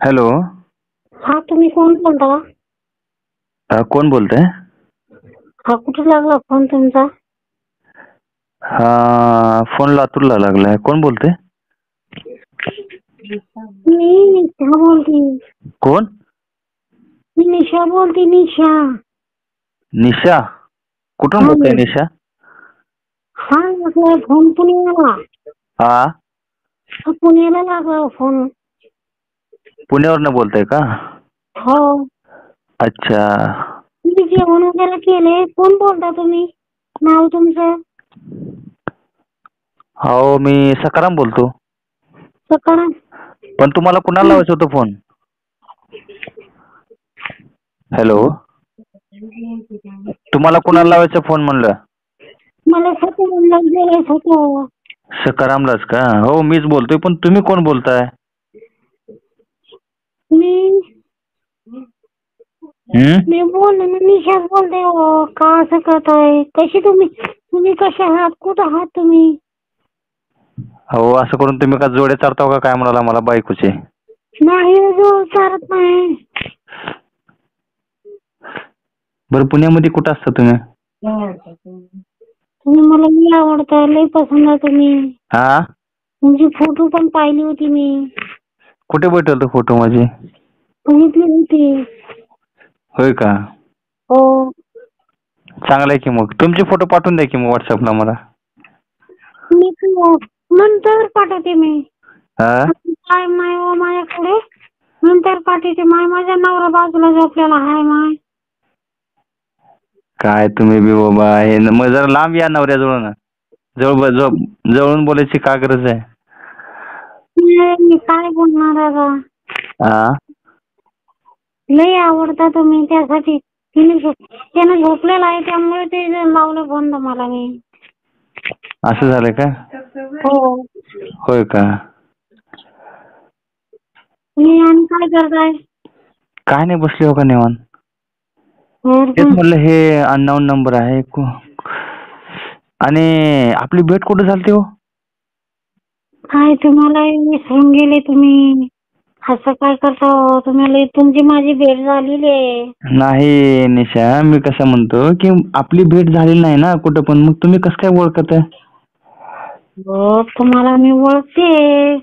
Hello. हा, तुम्ही कोण बोलता? कोण बोलतंय? हा, कुठे लागला फोन तुमचा? हा, फोन लातूरला लागलाय. कोण बोलतंय? मी निशा बोलते. कोण? मी निशा बोलते, निशा. निशा? कुठून हा बोलताय निशा? हा, म्हटलं फोन पुण्याला. हा, पुण्याला लागला फोन. पुण्यावरनं बोलताय का? हो. अच्छा. तुम्ही जेवण वगैरे केले? कोण बोलता तुम्ही? नाव तुमचं? हो, मी सखाराम बोलतो. सकाराम. पण तुम्हाला कुणाला लावायचं होतं फोन? हॅलो. तुम्हाला कुणाला लावायचा फोन म्हणलं? मला सकारामला बोलायचं होतं. सखारामलाच का? हो, मीच बोलतोय. पण तुम्ही कोण बोलताय? मी हं? मी बोलले ना, निशाच बोलते. हो, का असं करताय? तुम्ही कसे आहात? कुठं आहात तुम्ही? हो, असं करून तुम्ही का जोडे चारताव का काय म्हणाला मला बायकोचे? नाही, जो चालत नाही. बरं, पुण्यामध्ये कुठं असता तुम्ही? तुम्ही मला लई आवडता, लई पसंत आहे तुम्ही. हा? तुमची फोटो पण पाहिली होती मी. कुठे भेटेल तो फोटो माझे? बघितली होती. होय का? हो. चांगलं आहे की मग. तुमचे फोटो पाठवून द्या की मग व्हॉट्सअपला मला. मी नंतर पाठवते मी. हा? टाइम नाही हो माझ्याकडे. नंतर पाठवते. माझा नवरा बाजूला झोपलेला आहे माय. काय तुम्ही बी बाबा, हे मग जरा लांब या नवऱ्याजवळून. जवळून बोलायची काय गरज आहे? मी काय बोलणार आता? हा? लई आवडता तुम्ही, त्यासाठी त्यानं झोपलेला आहे त्यामुळे ते लावलं फोन तुम्हाला मी. असं झालं का? हो. होय का? तुम्ही आणि काय करताय? काय नाही, बसले हो का निवांत. तेच बरं. म्हणलं हे अननोन नंबर आहे. आणि आपली भेट कुठे झालती हो? काय तुम्हाला विसरून गेले तुम्ही? असं काय करता हो? तुम्हाला तुमची माझी भेट झालेली आहे. नाही निशा, मी कसं म्हणतो की आपली भेट झालेली नाही ना कुठं पण, मग तुम्ही कसं काय ओळखत आहे? हो, तुम्हाला मी ओळखते.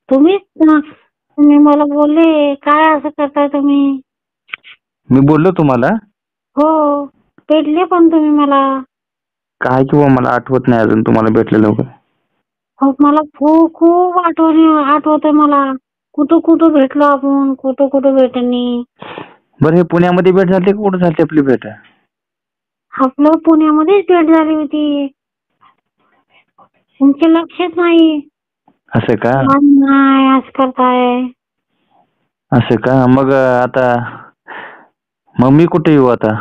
तुम्ही मला बोलले, काय असं करताय तुम्ही? मी बोललो तुम्हाला? हो, भेटले पण तुम्ही मला. काय किंवा मला आठवत नाही अजून तुम्हाला भेटलेलं वगैरे. हो, मला खूप खूप आठवतंय मला. कुठं कुठं भेटलो आपण, कुठं कुठं भेटणी. बरं, हे पुण्यामध्ये भेट झाली का कुठं झाली आपली भेट? आपलं पुण्यामध्येच भेट झाली होती. तुमच्या लक्षात नाही. असं का? नाही, असं करताय. असं का? मग आता मग मी कुठे येऊ आता?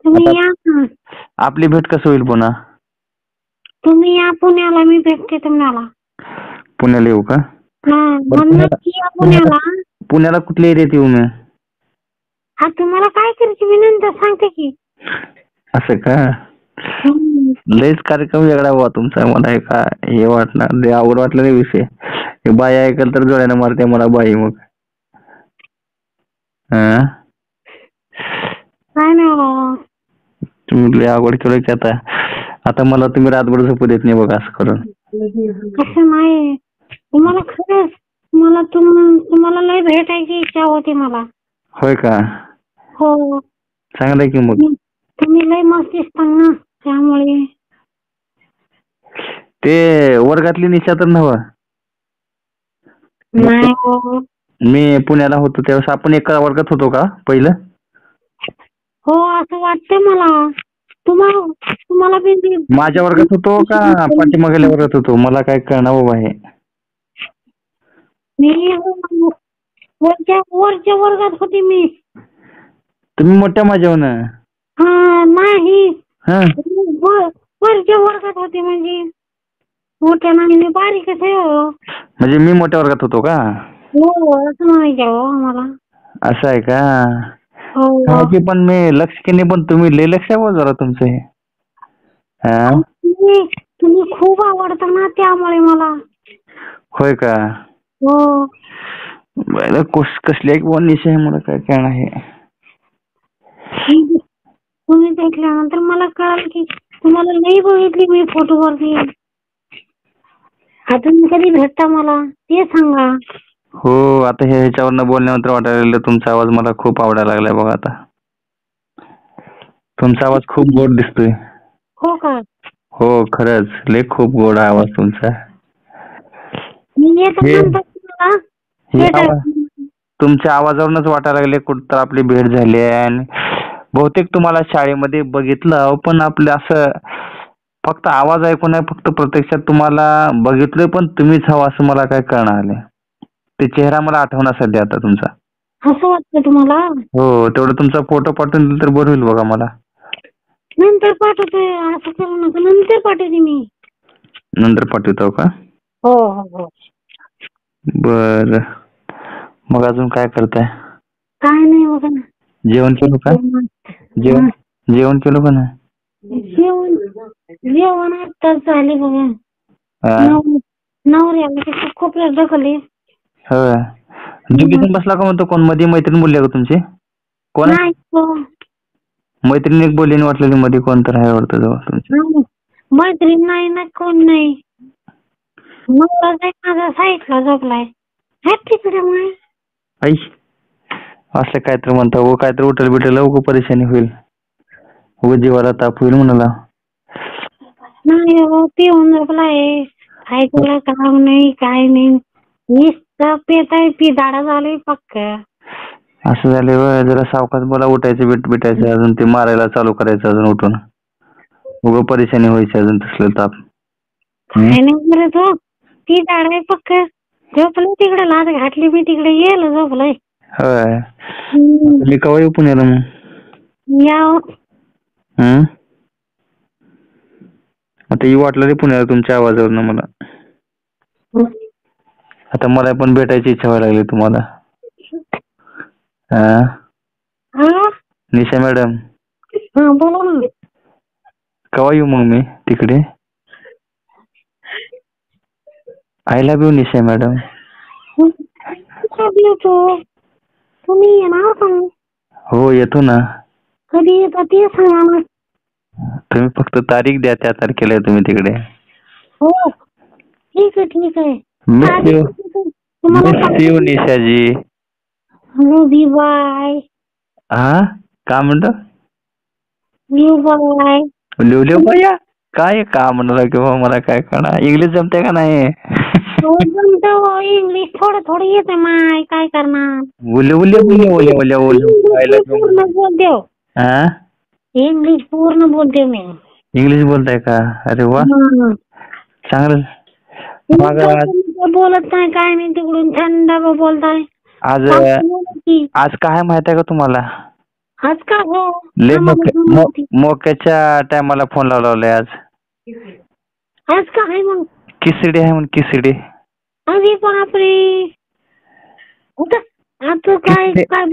तुम्ही आता या ना. आपली भेट कसं होईल पुन्हा? तुम्ही या पुण्याला, मी भेटते तुम्हाला. पुण्याला येऊ का? हा, बरं, मग पुण्याला नक्की या पुण्याला पुण्याला. पुण्याला कुठल्या एरियात येऊ मी? हा, तुम्हाला काय करायचं मी नंतर सांगते की. असं का? हम्म. लयच कार्यक्रम वेगळा बुवा तुमचा. मला हे काय हे वाटणार, लय आवड वाटलं नाही विषय. हे बाई ऐकल तर जोड्यानं मारते मला बाई मग. हा? काय नाही बाबा. तुम्ही लय अवघड केलं की आता. आता मला तुम्ही रातभर झोपू देत नाही बघा असं करून. असं नाही. तुम्हाला खरंच तुम्हाला लय भेटायची इच्छा होती मला. होय का? हो. चांगलं आहे की मग. तुम्ही लय मस्त दिसता ना, त्यामुळे. ते वर्गातली निशा तर नव्ह? नाही हो. मी पुण्याला होतो त्यावेळेस आपण एका वर्गात होतो का पहिलं? हो, असं वाटतंय मला. तुम्हाला माझ्या वर्गात होतो का पाठीमागल्या वर्गात होतो? मला काय कळना बाबा हे. मी वरच्या वर्गात होती मी. तुम्ही मोठ्या माझ्याहून. हा, नाही. हा. वरच्या वर्गात होती म्हणजे मोठ्या नाही, मी बारीकच आहे हो. म्हणजे मी मोठ्या वर्गात होतो का? हो, असं म्हणायचं हो आम्हाला. असं आहे का? हो. हा, की पण मी लक्ष केले, पण तुम्ही लय लक्ष आहे बुवा जरा तुमचं हे. हा? तुम्ही खूप आवडता ना, त्यामुळे मला. होय का? हो. बरं, कसली एक वन निशा आहे मला काय कळणार आहे. तुम्ही भेटल्यानंतर मला कळालं की तुम्हाला नाही बघितली मी फोटोवरती. अजून कधी भेटता मला ते सांगा. हो, आता ह्याच्यावरनं बोलल्यानंतर वाटायला लागलं तुमचा आवाज मला खूप आवडायला लागलाय बघा आता. तुमचा आवाज खूप गोड दिसतोय. हो का? हो, खरंच लय खूप गोड आहे आवाज तुमचा. मी येतो हे नंतर तुम्हाला हे भेटायला. आवाज तुमच्या आवाजावरूनच वाटायला लागले कुठं तर आपली भेट झाली आहे. आणि बहुतेक तुम्हाला शाळेमध्ये बघितलं, पण आपलं असं फक्त आवाज ऐकून नाही, फक्त प्रत्यक्षात तुम्हाला बघितलंय पण तुम्हीच हवं असं मला काय कळणार आलंय. ते चेहरा मला आठवणार सध्या आता तुमचा. असं वाटतं तुम्हाला? हो, तेवढं तुमचा फोटो पाठवून दिलं तर बरं होईल बघा मला. नंतर पाठवते, असं करू नका. नंतर पाठवते मी. नंतर पाठवतो का? हो हो हो. बर, मग अजून काय करताय? काय नाही बघा. जेवण केलं का? जेवण जेवण केलं का नाही? जेवण जेवण आत्ताच झाले बघा. हा? नवऱ्याला खोकल्यात ढकलले. होय. दुखीतून बसला का म्हणतो कोण मध्ये मैत्रीण बोलली का तुमची? कोण आहे? नाही हो. मैत्रीण एक बोलली वाटलेली मध्ये कोण तर आहे वाटतं जवळ तुमच्या. मैत्रीण नाही ना, कोण नाही. नवराच आहे माझा साईडला झोपलाय. हात तिकडे माय. आई, असलं काहीतरी म्हणता हो, काहीतरी उठल बिटल उगं परेशानी होईल. उगं जीवाला ताप होईल म्हणाला. नाही हो, पिऊन झोपलाय. काय तुला काम नाही काय नाही. नुसतं पेताय, पिदाडा झालोय पक्क. असं झाले जरा सावकाश बोला, उठायचं बिटायचं अजून ते मारायला चालू करायचं अजून उठून. उगं परेशानी व्हायची अजून तसलं ताप. काय नाही करत हो. पिदाड आहे पक्क. झोपलं तिकडे, लाज घातली मी तिकडे गेलं झोपलंय. होय. मी कवा येऊ पुण्याला मग? या आता येऊ वाटलं रे पुण्याला तुमच्या आवाजावरनं मला. आता मला पण भेटायची इच्छा व्हायला लागली तुम्हाला. निशा मॅडम, बोला ना. कवा येऊ मग मी तिकडे? I love you Nisha madam. तुम्ही येणार का? हो, येतो ना. कधी येता ते सांगा ना. तुम्ही फक्त तारीख द्या, त्या तारखेला येतो मी तिकडे. हो, ठीक आहे ठीक आहे. Miss you, miss you Nishaji. Love you bye. हा, का म्हणतो? Live by. लिव भैया काय का म्हणाला किंवा मला काय कळणार. इंग्लिश जमते का नाही? जमतं इंग्लिश थोडं थोडं येते माय, काय करणार. पूर्ण बोलते. इंग्लिश पूर्ण बोलते मी. इंग्लिश बोलताय का? अरे वा, चांगलं. मग बोलत नाही काय नाही, तिकडून थंड बोलताय. आज काय माहित आहे का तुम्हाला? आज का हो, मोक्याच्या टायमाला फोन लावलाय आज. आज का आहे मग? किसडी आहे म्हणून, किसडी. अरे बापरे. आता काय काय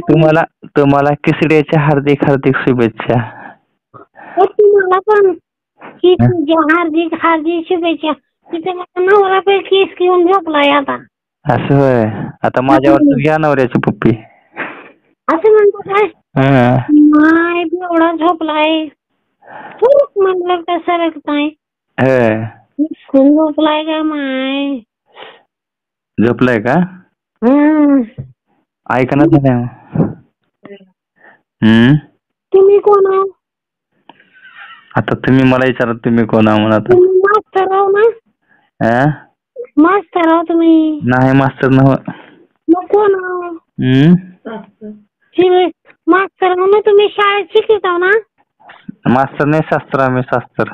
तुम्हाला किसड्याच्या हार्दिक हार्दिक शुभेच्छा. तुम्हाला पण हार्दिक हार्दिक शुभेच्छा. तिथे माझा नवरा पैकी केस घेऊन झोपलाय आता. असं होय. आता माझ्यावर घ्या नवऱ्याची पप्पी. असं म्हणतो काय? माय एवढा झोपलाय. म्हणलं का सरक नाही. झोपलाय का माय? झोपलाय का? ऐका ना झालं. तुम्ही कोण आहो? आता तुम्ही मला विचारा तुम्ही कोण आहो म्हणा. मास्तर आहो ना? मास्तर आहो तुम्ही? नाही मास्तर नव्ह. मग कोण आहो? मास्तर आहो ना तुम्ही, शाळेत शिकत आहो ना? मास्तर नाही, शास्त्र आम्ही शास्त्र.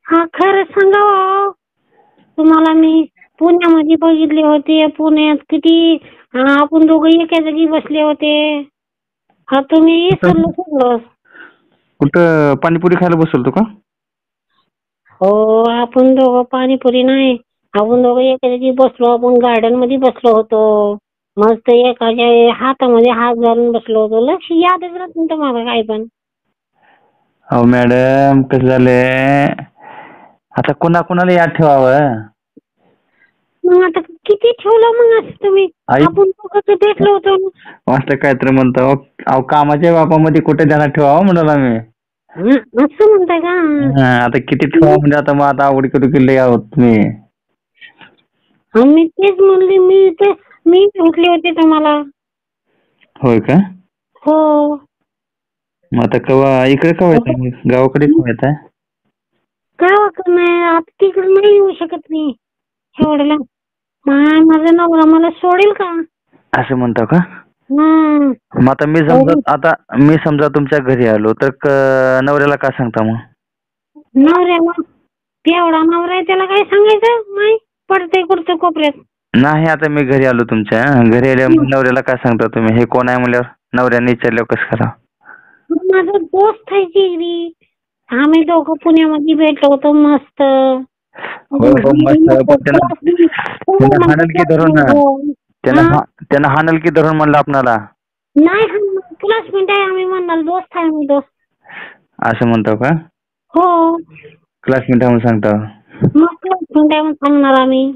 हा, खरं सांगा हो. तुम्हाला मी पुण्यामध्ये बघितले होते. पुण्यात किती आपण दोघं एका जागी बसले होते. हा, तुम्ही विसरलं सगळं. कुठं पाणीपुरी खायला बसवतो का? हो, आपण दोघं पाणीपुरी नाही, आपण दोघं एका जागी बसलो. आपण गार्डन मध्ये बसलो होतो. मस्त एकाच्या हातामध्ये हात घालून बसलो होतो. लक्ष यादच राहत नाही तुम्हाला काय पण. अहो मॅडम, कसं झालंय आता, कुणाला याद ठेवावं? मग आता किती ठेवलं मग असं तुम्ही? आई आपण दोघं भेटलो होतो ना. मस्त काहीतरी म्हणतो. अहो कामाच्या बापामध्ये कुठे ध्यानात ठेवावं म्हणाला मी. असं म्हणताय का? हा, आता किती ठेवा म्हणजे आता मग आता आवडी करू केली आहोत तुम्ही. मी तेच म्हणले, मी भेटले होते तुम्हाला. होय का? हो. मग आता कवा इकडे कवा येताय मग? गावाकडे कवा येताय? गावाकडं नाही, आता तिकडे नाही येऊ शकत मी एवढ्याला. माझा नवरा मला सोडेल का? असं म्हणता का? हं. मग आता मी समजा तुमच्या घरी आलो तर नवऱ्याला काय सांगता मग? नवऱ्याला एवढा नवरा आहे, त्याला काय सांगायचं? नाही पडतंय कुठचं कोपऱ्यात. नाही, आता मी घरी आलो तुमच्या. घरी आल्यावर नवऱ्याला काय सांगता तुम्ही? हे कोण आहे म्हणल्यावर नवऱ्याने विचारल्यावर कसं करा? माझा दोस्त आहे जिगरी. आम्ही दोघं पुण्यामध्ये भेटलो होतो मस्त. हो मस्त. पण त्यांना हाणल की धरून ना. त्यांना हाणल की धरून म्हणलं आपणाला. नाही क्लासमेट आहे आम्ही, म्हणाल दोस्त आहे आम्ही दोस्त. असं म्हणतो का? हो. क्लासमेट म्हणून सांगता. मग क्लासमेट आहे म्हणून सांगणार आम्ही.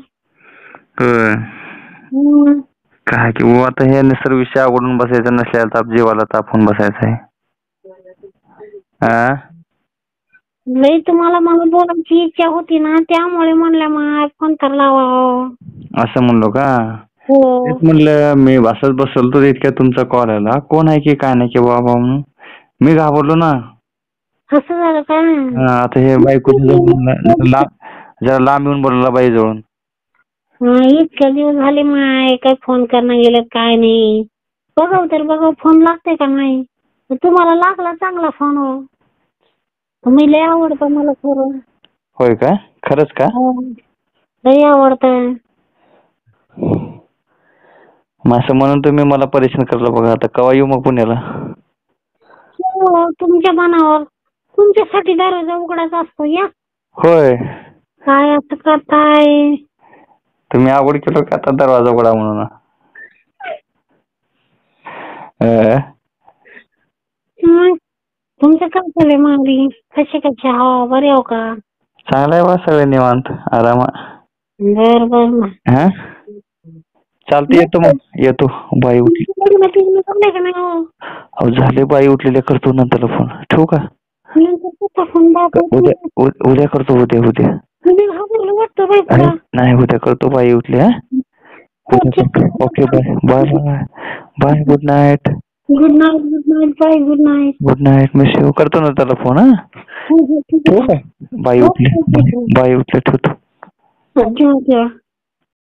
होय. हं. काय की बुवा, आता हे निसर्ग विषय आवडून बसायचा नसल्याला ताप जीवाला ताप होऊन बसायचा आहे. हा? लई तुम्हाला मला बोलायची इच्छा होती ना, त्यामुळे म्हणलं मग फोन तर लावावं. असं म्हणलो का? हो. तेच म्हणलं मी असंच बसलो तर इतक्या तुमचा कॉल आला. कोण आहे की काय नाही की बाबा म्हणून मी घाबरलो ना. असं झालं का? हा, आता हे बायकोच्या जरा लांब येऊन बोलला बाई जवळून. इतके दिवस झाले माय काय फोन करणं गेलं काय नाही. बघाव तर बघाव फोन लागते का नाही. तुम्हाला लागला चांगला फोन हो. तुम्ही लय आवडतं मला खरं. होय का? खरंच का? हो. लय आवडतं. मग असं म्हणून तुम्ही मला परेशान करला बघा. आता केव्हा येऊ मग पुण्याला? हो, तुमच्या मनावर. तुमच्यासाठी दरवाजा उघडाच असतो या. होय. काय असं करताय? तुम्ही आवड केलं का आता दरवाजा उघडा म्हणून? मग तुमचं काय चाललंय मागणी? कसे हो बरे हो का? चांगलं आहे बा सगळं निवांत आराम. बर. हा, चालते. येतो मग. येतो. बाई उठली. अहो झाले, बाई उठलेले. करतो नंतर फोन. ठेवू का? उद्या करतो. उद्या नाही उद्या करतो. बाई उठली. हा, okay. Bye. Good night. Good night. मी सेव करतो ना त्याला फोन. हा, ठेवू का? बाई उठली. ठेवतो. अच्छा.